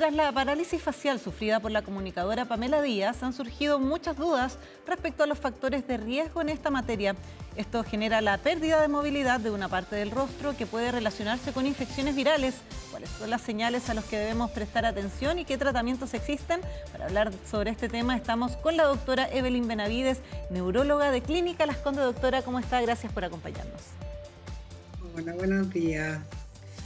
tras la parálisis facial sufrida por la comunicadora Pamela Díaz, han surgido muchas dudas respecto a los factores de riesgo en esta materia. Esto genera la pérdida de movilidad de una parte del rostro que puede relacionarse con infecciones virales. ¿Cuáles son las señales a las que debemos prestar atención y qué tratamientos existen? Para hablar sobre este tema estamos con la doctora Evelyn Benavides, neuróloga de Clínica Las Condes. Doctora, ¿cómo está? Gracias por acompañarnos. Hola, buenos días.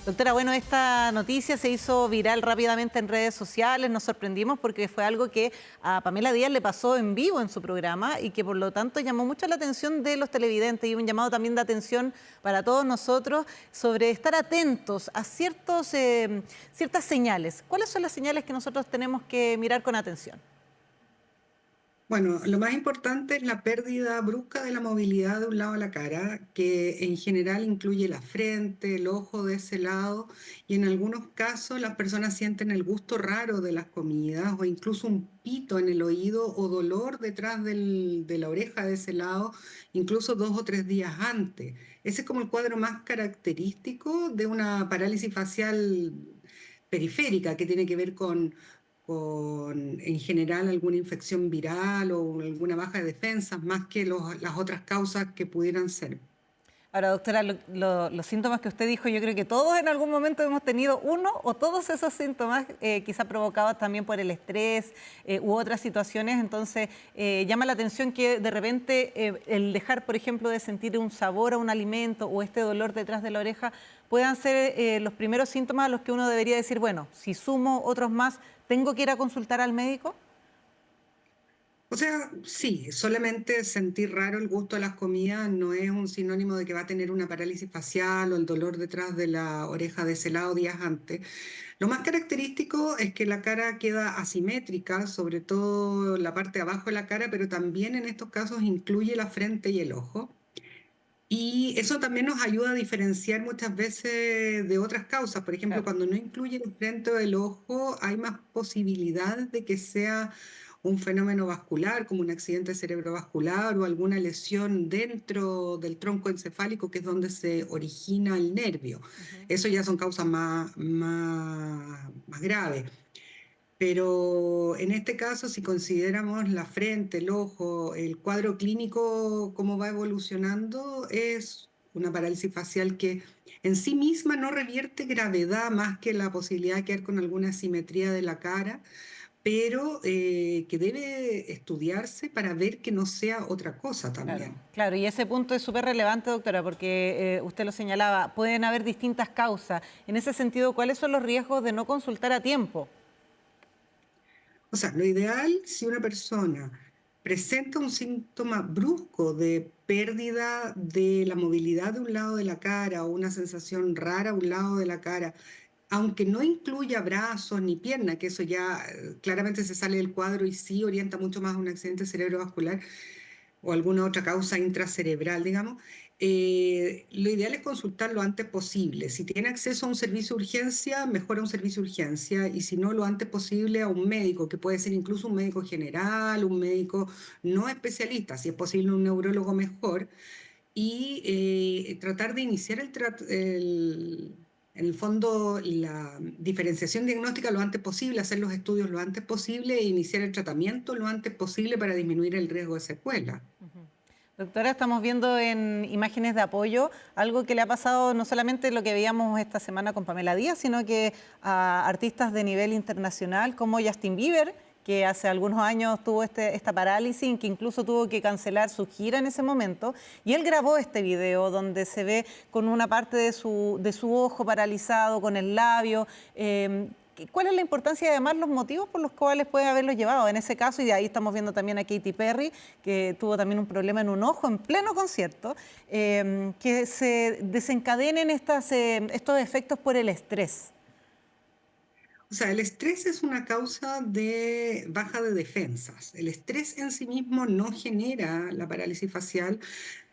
Doctora, bueno, esta noticia se hizo viral rápidamente en redes sociales, nos sorprendimos porque fue algo que a Pamela Díaz le pasó en vivo en su programa y que por lo tanto llamó mucho la atención de los televidentes y un llamado también de atención para todos nosotros sobre estar atentos a ciertas señales. ¿Cuáles son las señales que nosotros tenemos que mirar con atención? Bueno, lo más importante es la pérdida brusca de la movilidad de un lado de la cara, que en general incluye la frente, el ojo de ese lado, y en algunos casos las personas sienten el gusto raro de las comidas o incluso un pito en el oído o dolor detrás de la oreja de ese lado, incluso 2 o 3 días antes. Ese es como el cuadro más característico de una parálisis facial periférica que tiene que ver con en general alguna infección viral o alguna baja de defensas, más que las otras causas que pudieran ser. Ahora, doctora, los síntomas que usted dijo, yo creo que todos en algún momento hemos tenido uno o todos esos síntomas, quizá provocados también por el estrés u otras situaciones. Entonces, llama la atención que de repente el dejar, por ejemplo, de sentir un sabor a un alimento o este dolor detrás de la oreja puedan ser los primeros síntomas a los que uno debería decir, bueno, si sumo otros más, ¿tengo que ir a consultar al médico? O sea, sí, solamente sentir raro el gusto de las comidas no es un sinónimo de que va a tener una parálisis facial o el dolor detrás de la oreja de ese lado días antes. Lo más característico es que la cara queda asimétrica, sobre todo la parte de abajo de la cara, pero también en estos casos incluye la frente y el ojo. Y eso también nos ayuda a diferenciar muchas veces de otras causas. Por ejemplo, Claro. cuando no incluye el frente o el ojo, hay más posibilidades de que sea un fenómeno vascular, como un accidente cerebrovascular o alguna lesión dentro del tronco encefálico, que es donde se origina el nervio. Ujú. Eso ya son causas más graves. Pero en este caso, si consideramos la frente, el ojo, el cuadro clínico, cómo va evolucionando, es una parálisis facial que en sí misma no revierte gravedad más que la posibilidad de quedar con alguna asimetría de la cara, pero que debe estudiarse para ver que no sea otra cosa Claro, también. claro, y ese punto es súper relevante, doctora, porque usted lo señalaba, pueden haber distintas causas. En ese sentido, ¿cuáles son los riesgos de no consultar a tiempo? O sea, lo ideal, si una persona presenta un síntoma brusco de pérdida de la movilidad de un lado de la cara o una sensación rara a un lado de la cara, aunque no incluya brazos ni piernas, que eso ya claramente se sale del cuadro y sí orienta mucho más a un accidente cerebrovascular, o alguna otra causa intracerebral, digamos, lo ideal es consultar lo antes posible. Si tiene acceso a un servicio de urgencia, mejor a un servicio de urgencia, y si no, lo antes posible a un médico, que puede ser incluso un médico general, un médico no especialista, si es posible un neurólogo mejor, y tratar de iniciar en el fondo la diferenciación diagnóstica lo antes posible, hacer los estudios lo antes posible e iniciar el tratamiento lo antes posible para disminuir el riesgo de secuela. Doctora, estamos viendo en imágenes de apoyo algo que le ha pasado no solamente lo que veíamos esta semana con Pamela Díaz, sino que a artistas de nivel internacional como Justin Bieber, que hace algunos años tuvo esta parálisis, que incluso tuvo que cancelar su gira en ese momento. Y él grabó este video donde se ve con una parte de su ojo paralizado, con el labio. ¿Cuál es la importancia y además los motivos por los cuales puede haberlo llevado en ese caso? Y de ahí estamos viendo también a Katy Perry, que tuvo también un problema en un ojo en pleno concierto, que se desencadenen estos efectos por el estrés. O sea, el estrés es una causa de baja de defensas. El estrés en sí mismo no genera la parálisis facial.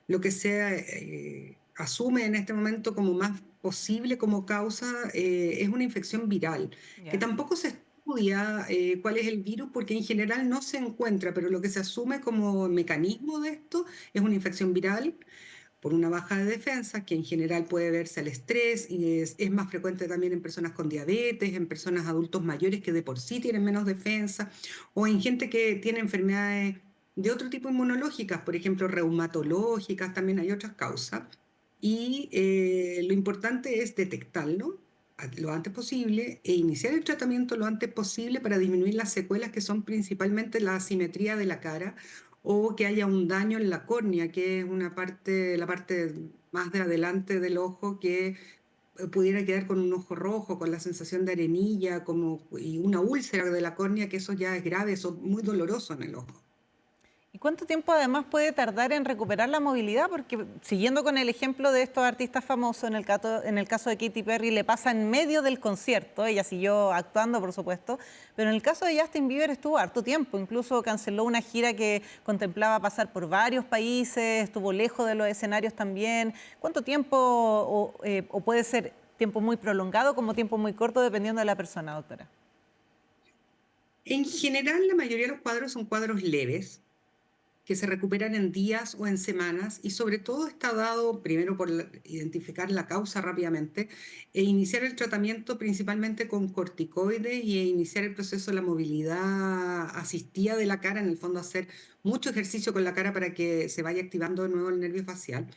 Lo que se asume en este momento como más posible como causa es una infección viral, que Ya. tampoco se estudia cuál es el virus porque en general no se encuentra, pero lo que se asume como mecanismo de esto es una infección viral por una baja de defensa, que en general puede verse al estrés y es más frecuente también en personas con diabetes, en personas adultos mayores que de por sí tienen menos defensa, o en gente que tiene enfermedades de otro tipo inmunológicas, por ejemplo, reumatológicas, también hay otras causas. Y lo importante es detectarlo lo antes posible e iniciar el tratamiento lo antes posible para disminuir las secuelas que son principalmente la asimetría de la cara o que haya un daño en la córnea, que es una parte, la parte más de adelante del ojo que pudiera quedar con un ojo rojo, con la sensación de arenilla, como, y una úlcera de la córnea, que eso ya es grave, eso es muy doloroso en el ojo. ¿Y cuánto tiempo además puede tardar en recuperar la movilidad? Porque siguiendo con el ejemplo de estos artistas famosos, en el caso de Katy Perry le pasa en medio del concierto, ella siguió actuando por supuesto, pero en el caso de Justin Bieber estuvo harto tiempo, incluso canceló una gira que contemplaba pasar por varios países, estuvo lejos de los escenarios también. ¿Cuánto tiempo o puede ser tiempo muy prolongado como tiempo muy corto dependiendo de la persona, doctora? En general, la mayoría de los cuadros son cuadros leves, que se recuperan en días o en semanas y sobre todo está dado primero por identificar la causa rápidamente e iniciar el tratamiento principalmente con corticoides y iniciar el proceso de la movilidad asistida de la cara, en el fondo hacer mucho ejercicio con la cara para que se vaya activando de nuevo el nervio facial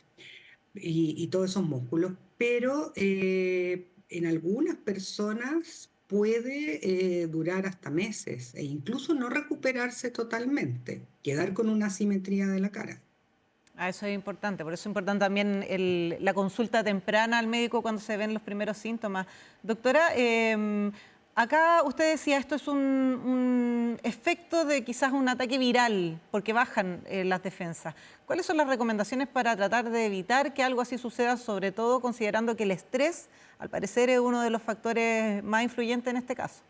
y todos esos músculos, pero en algunas personas puede durar hasta meses e incluso no recuperarse totalmente, quedar con una asimetría de la cara. Ah, eso es importante, por eso es importante también la consulta temprana al médico cuando se ven los primeros síntomas. Doctora, acá usted decía esto es un efecto de quizás un ataque viral, porque bajan las defensas. ¿Cuáles son las recomendaciones para tratar de evitar que algo así suceda, sobre todo considerando que el estrés, al parecer, es uno de los factores más influyentes en este caso?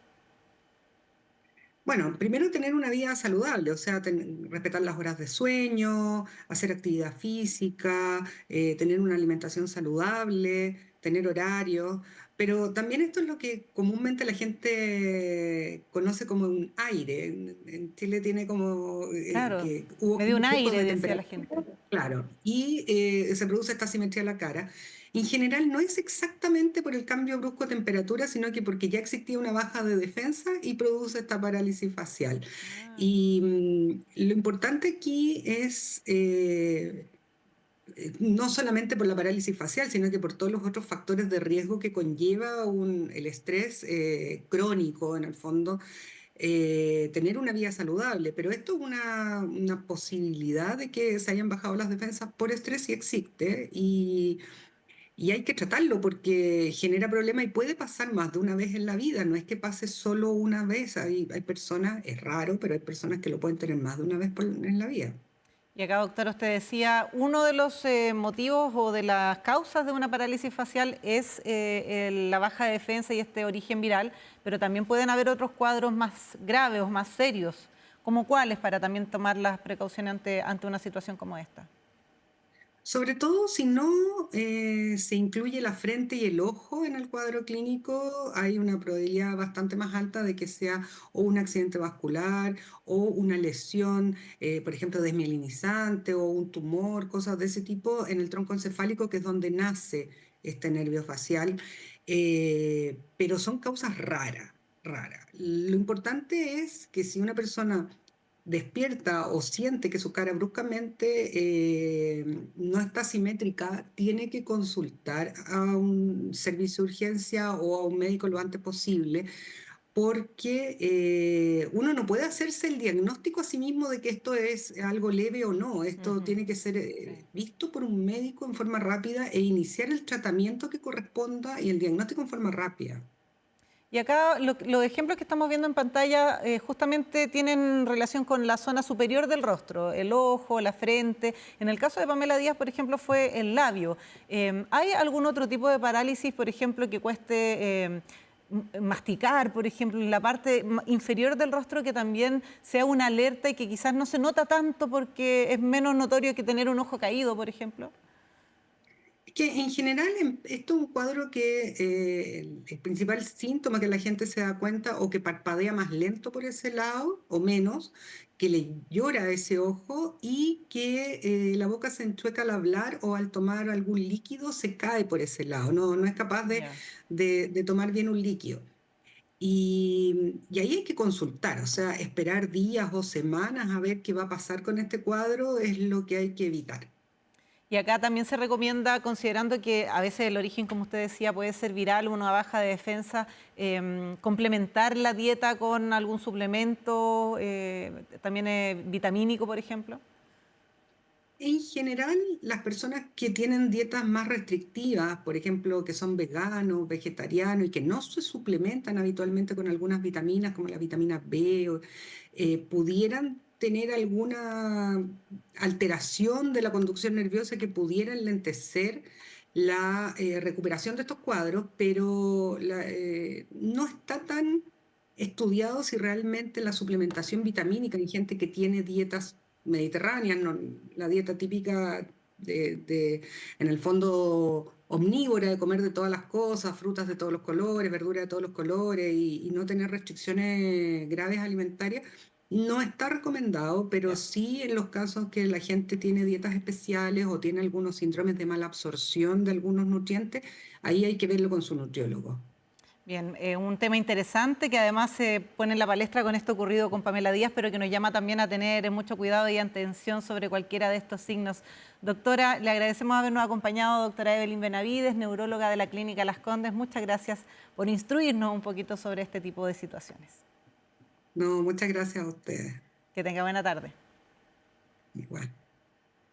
Bueno, primero tener una vida saludable, o sea, respetar las horas de sueño, hacer actividad física, tener una alimentación saludable, tener horarios, pero también esto es lo que comúnmente la gente conoce como un aire. En Chile tiene como Claro, que hubo me dio un picos aire, de decía la temperatura, gente. claro, y se produce esta asimetría en la cara. En general no es exactamente por el cambio brusco de temperatura, sino que porque ya existía una baja de defensa y produce esta parálisis facial. Ah. Y lo importante aquí es no solamente por la parálisis facial, sino que por todos los otros factores de riesgo que conlleva el estrés crónico, en el fondo, tener una vida saludable. Pero esto es una posibilidad de que se hayan bajado las defensas por estrés y existe. Y hay que tratarlo porque genera problemas y puede pasar más de una vez en la vida, no es que pase solo una vez, hay personas, es raro, pero hay personas que lo pueden tener más de una vez en la vida. Y acá, doctora, usted decía, uno de los motivos o de las causas de una parálisis facial es la baja de defensa y este origen viral, pero también pueden haber otros cuadros más graves o más serios, como cuáles, para también tomar las precauciones ante una situación como esta. Sobre todo si no se incluye la frente y el ojo en el cuadro clínico, hay una probabilidad bastante más alta de que sea o un accidente vascular o una lesión, por ejemplo, desmielinizante o un tumor, cosas de ese tipo en el tronco encefálico, que es donde nace este nervio facial, pero son causas raras, raras. Lo importante es que si una persona despierta o siente que su cara bruscamente no está simétrica, tiene que consultar a un servicio de urgencia o a un médico lo antes posible, porque uno no puede hacerse el diagnóstico a sí mismo de que esto es algo leve o no. Esto Ujú, tiene que ser sí. visto por un médico en forma rápida e iniciar el tratamiento que corresponda y el diagnóstico en forma rápida. Y acá los ejemplos que estamos viendo en pantalla justamente tienen relación con la zona superior del rostro, el ojo, la frente. En el caso de Pamela Díaz, por ejemplo, fue el labio. ¿Hay algún otro tipo de parálisis, por ejemplo, que cueste masticar, por ejemplo, en la parte inferior del rostro que también sea una alerta y que quizás no se nota tanto porque es menos notorio que tener un ojo caído, por ejemplo? Que en general esto es un cuadro que el principal síntoma que la gente se da cuenta o que parpadea más lento por ese lado o menos, que le llora ese ojo y que la boca se enchueca al hablar o al tomar algún líquido se cae por ese lado, no es capaz Ya. de tomar bien un líquido. Y ahí hay que consultar, o sea, esperar días o semanas a ver qué va a pasar con este cuadro es lo que hay que evitar. Y acá también se recomienda, considerando que a veces el origen, como usted decía, puede ser viral, una baja de defensa, complementar la dieta con algún suplemento, también vitamínico, por ejemplo. En general, las personas que tienen dietas más restrictivas, por ejemplo, que son veganos, vegetarianos y que no se suplementan habitualmente con algunas vitaminas como la vitamina B, pudieran tener alguna alteración de la conducción nerviosa que pudiera enlentecer la recuperación de estos cuadros, pero no está tan estudiado si realmente la suplementación vitamínica en gente que tiene dietas mediterráneas, la dieta típica en el fondo, omnívora, de comer de todas las cosas, frutas de todos los colores, verduras de todos los colores y no tener restricciones graves alimentarias, no está recomendado, pero Ya. sí en los casos que la gente tiene dietas especiales o tiene algunos síndromes de mala absorción de algunos nutrientes, ahí hay que verlo con su nutriólogo. Bien, un tema interesante que además se pone en la palestra con esto ocurrido con Pamela Díaz, pero que nos llama también a tener mucho cuidado y atención sobre cualquiera de estos signos. Doctora, le agradecemos habernos acompañado, doctora Evelyn Benavides, neuróloga de la Clínica Las Condes. Muchas gracias por instruirnos un poquito sobre este tipo de situaciones. No, muchas gracias a ustedes. Que tenga buena tarde. Igual.